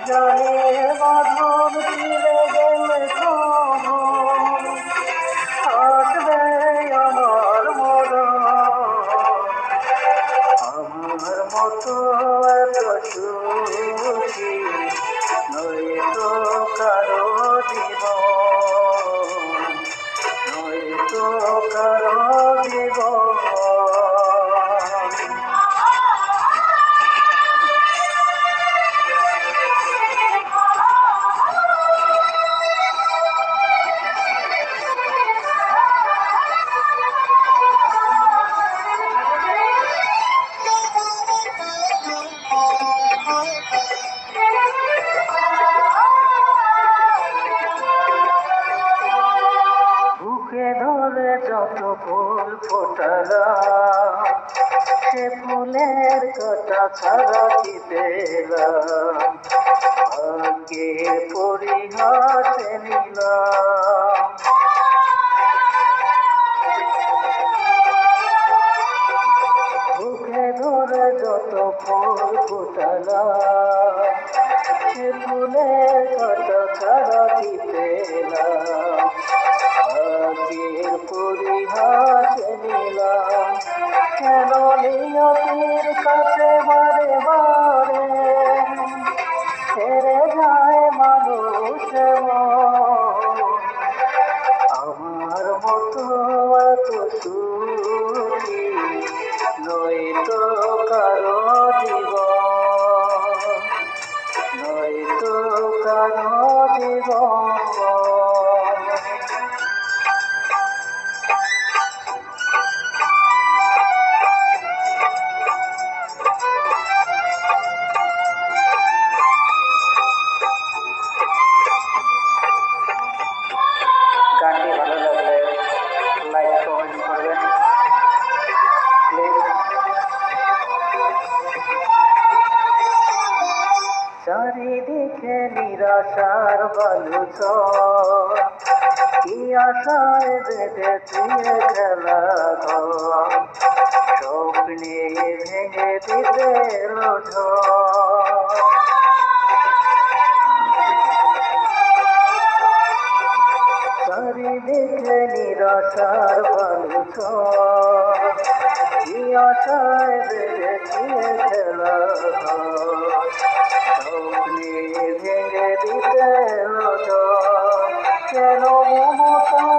জলের বাঁধন ছিঁড়ে গেলে কখন আসবে আমার মরণ। আমার মতো এত সুখী নয়তো কারো জীবন, নয়তো কারো জীবন। বুকে ধরে যত ফুল ফোটালাম সে ফুলের কাঁটা ছাড়া কি পেলাম, ভাগ্যের পরিহাসে নিলাম। বুকে ধরে যত ফুল ফোটালাম সে ফুলের কাঁটা ছাড়া কি পেলাম, ভাগ্যের পরিহাসে নিলাম। কেন নিয়তির কাছে বারে বারে হেরে যায় মানুষ মন। আমার মতো এত সুখী নয়তো কারো জীবন, নয়তো কারো জীবন। গানটি ভালো লাগলে লাইক কমেন্ট করবেন প্লিজ। চারিদিকে নিরাশার বালুচর, কি আশায় বেঁধেছি খেলা ঘর, স্বপ্নে ভেঙে দিতে ঝড়। চারিদিকে নিরাশার বালুচর, কি আশায় বেঁধেছি খেলা ঘর, স্বপ্নে ভেঙে দিতে ঝড়। কেন মমতা